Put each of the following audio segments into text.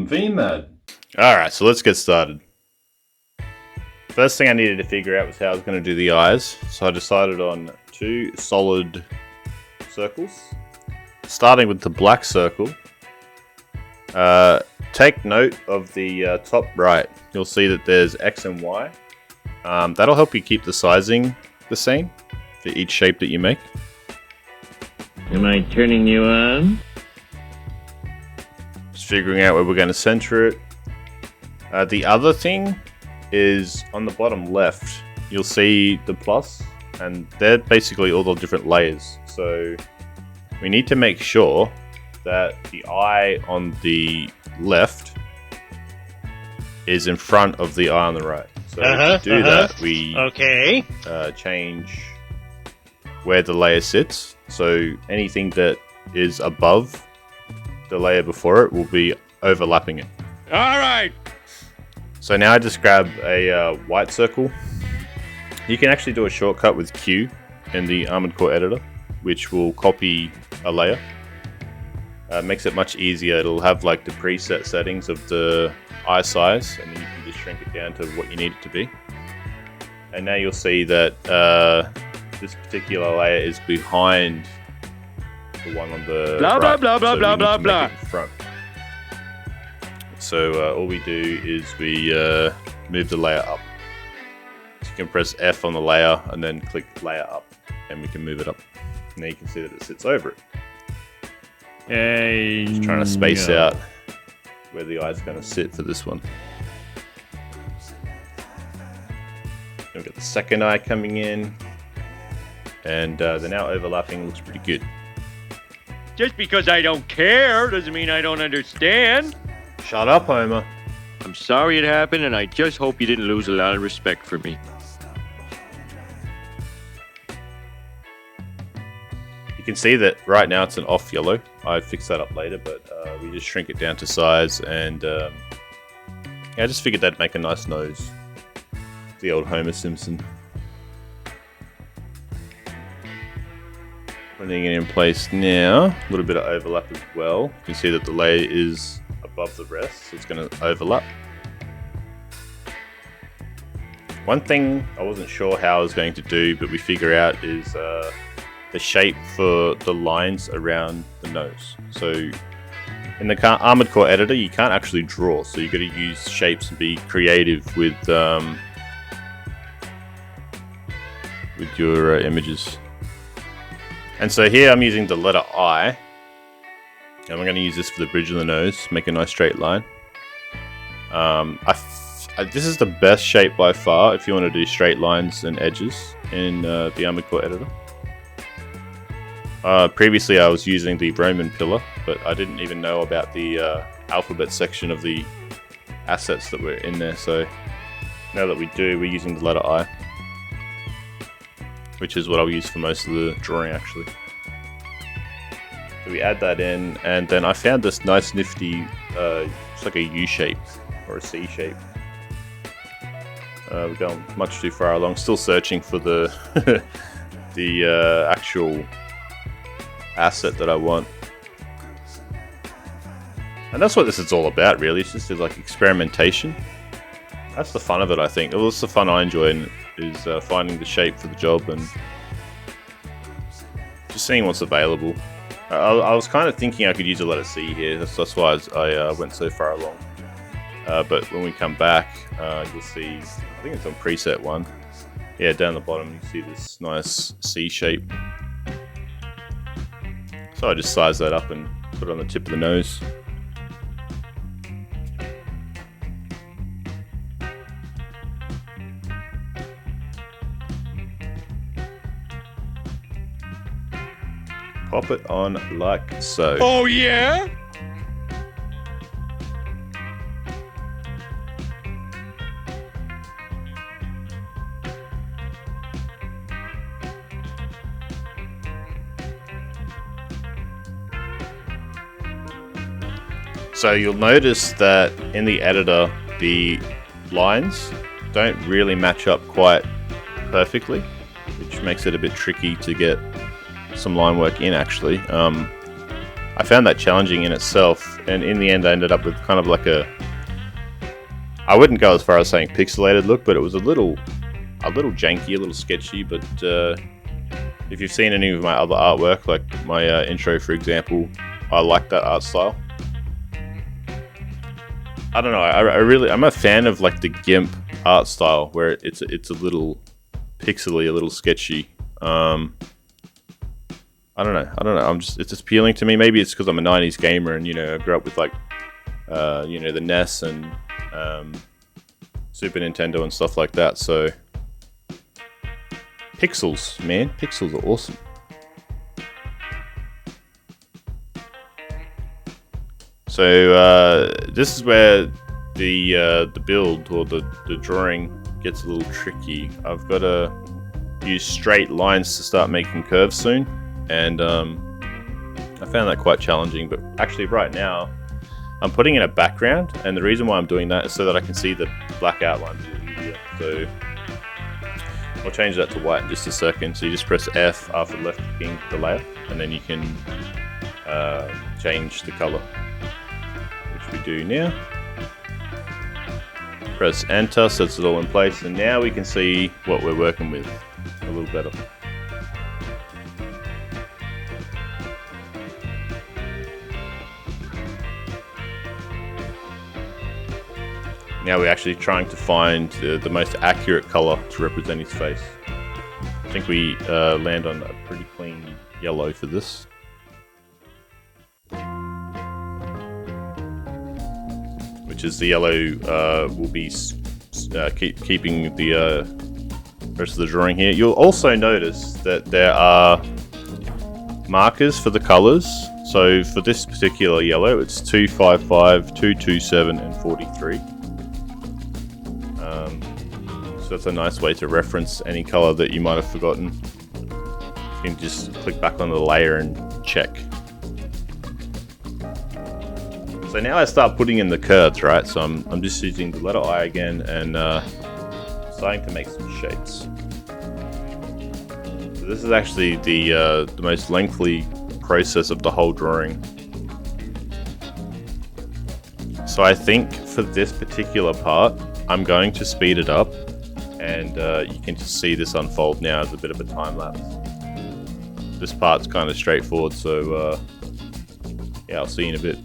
ImVmad. Alright, so let's get started. First thing I needed to figure out was how I was going to do the eyes. So I decided on two solid circles. Starting with the black circle. Take note of the top right. You'll see that there's X and Y. That'll help you keep the sizing the same for each shape that you make. Am I turning you on? Just figuring out where we're going to center it. The other thing is on the bottom left, you'll see the plus, and they're basically all the different layers. So we need to make sure that the eye on the left is in front of the eye on the right. So if we do that, we change where the layer sits. So anything that is above the layer before it will be overlapping it. All right. So now I just grab a white circle. You can actually do a shortcut with Q in the Armored Core editor, which will copy a layer. Makes it much easier. It'll have like the preset settings of the eye size, and then you can just shrink it down to what you need it to be. And now you'll see that this particular layer is behind the one on the blah right. blah blah So blah we need blah to blah make it in front. So all we do is we move the layer up. So you can press F on the layer and then click layer up, and we can move it up. Now you can see that it sits over it. Just trying to space out where the eye's going to sit for this one. Then we've got the second eye coming in, and they're now overlapping. Looks pretty good. Just because I don't care doesn't mean I don't understand. Shut up, Homer. I'm sorry it happened, and I just hope you didn't lose a lot of respect for me. You can see that right now it's an off yellow. I fix that up later, but we just shrink it down to size, and yeah, I just figured that'd make a nice nose. The old Homer Simpson. Putting it in place now. A little bit of overlap as well. You can see that the layer is above the rest, so it's going to overlap. One thing I wasn't sure how I was going to do, but we figure out is the shape for the lines around the nose. So in the Armored Core editor, you can't actually draw, so you got to use shapes and be creative with your images. And so here I'm using the letter I, and I'm going to use this for the bridge of the nose, make a nice straight line. This is the best shape by far if you want to do straight lines and edges in the Armored Core editor. Previously I was using the Roman pillar, but I didn't even know about the alphabet section of the assets that were in there, so now that we do, we're using the letter I, which is what I'll use for most of the drawing actually. So we add that in, and then I found this nice nifty, it's like a U shape or a C shape. We're going much too far along, still searching for the the actual asset that I want. And that's what this is all about really, it's just like experimentation. That's the fun of it, I think. Well, it's the fun I enjoy, is finding the shape for the job and just seeing what's available. I was kind of thinking I could use a letter C here, that's why I went so far along. But when we come back, you'll see, I think it's on preset 1. Yeah, down the bottom you see this nice C shape. So I just size that up and put it on the tip of the nose. Pop it on like so. Oh yeah? So you'll notice that in the editor, the lines don't really match up quite perfectly, which makes it a bit tricky to get some line work in actually. I found that challenging in itself, and in the end I ended up with kind of like a, I wouldn't go as far as saying pixelated look, but it was a little janky, a little sketchy. But if you've seen any of my other artwork, like my intro for example, I like that art style. I don't know, I'm a fan of like the GIMP art style where it's a little pixely, a little sketchy. I don't know. It's appealing to me. Maybe it's because I'm a '90s gamer, and I grew up with like, the NES and Super Nintendo and stuff like that. So, pixels, man, pixels are awesome. So this is where the build or the drawing gets a little tricky. I've got to use straight lines to start making curves soon. And I found that quite challenging, but actually right now I'm putting in a background, and the reason why I'm doing that is so that I can see the black outlines a little easier. So I'll change that to white in just a second. So you just press F after left clicking the layer, and then you can change the color, which we do now. Press enter, sets it all in place, and now we can see what we're working with a little better. Now we're actually trying to find the most accurate color to represent his face. I think we land on a pretty clean yellow for this. Which is the yellow will be keeping the rest of the drawing here. You'll also notice that there are markers for the colors. So for this particular yellow, it's 255, 227, and 43. So that's a nice way to reference any color that you might have forgotten. You can just click back on the layer and check. So now I start putting in the curves, right? So I'm just using the letter I again and starting to make some shapes. So this is actually the most lengthy process of the whole drawing. So I think for this particular part, I'm going to speed it up, and you can just see this unfold now as a bit of a time lapse. This part's kind of straightforward, so yeah, I'll see you in a bit.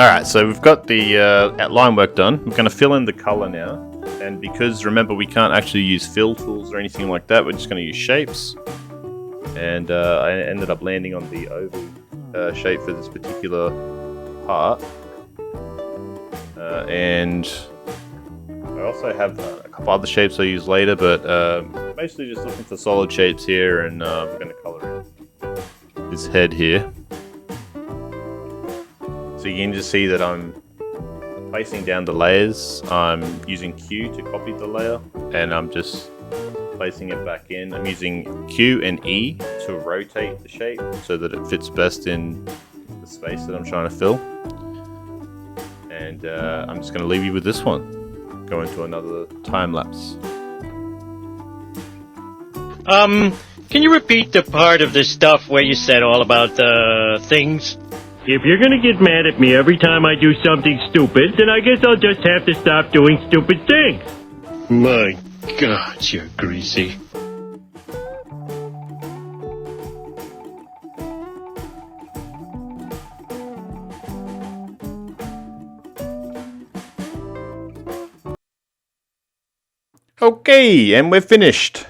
Alright, so we've got the outline work done. We're going to fill in the color now. And because, remember, we can't actually use fill tools or anything like that, we're just going to use shapes. And I ended up landing on the oval shape for this particular part. And I also have a couple other shapes I use later, but mostly just looking for solid shapes here, and we're going to color in his head here. So you can just see that I'm placing down the layers. I'm using Q to copy the layer, and I'm just placing it back in. I'm using Q and E to rotate the shape so that it fits best in the space that I'm trying to fill. And I'm just going to leave you with this one. Go into another time lapse. Can you repeat the part of the stuff where you said all about things? If you're gonna get mad at me every time I do something stupid, then I guess I'll just have to stop doing stupid things. My God, you're greasy. Okay, and we're finished.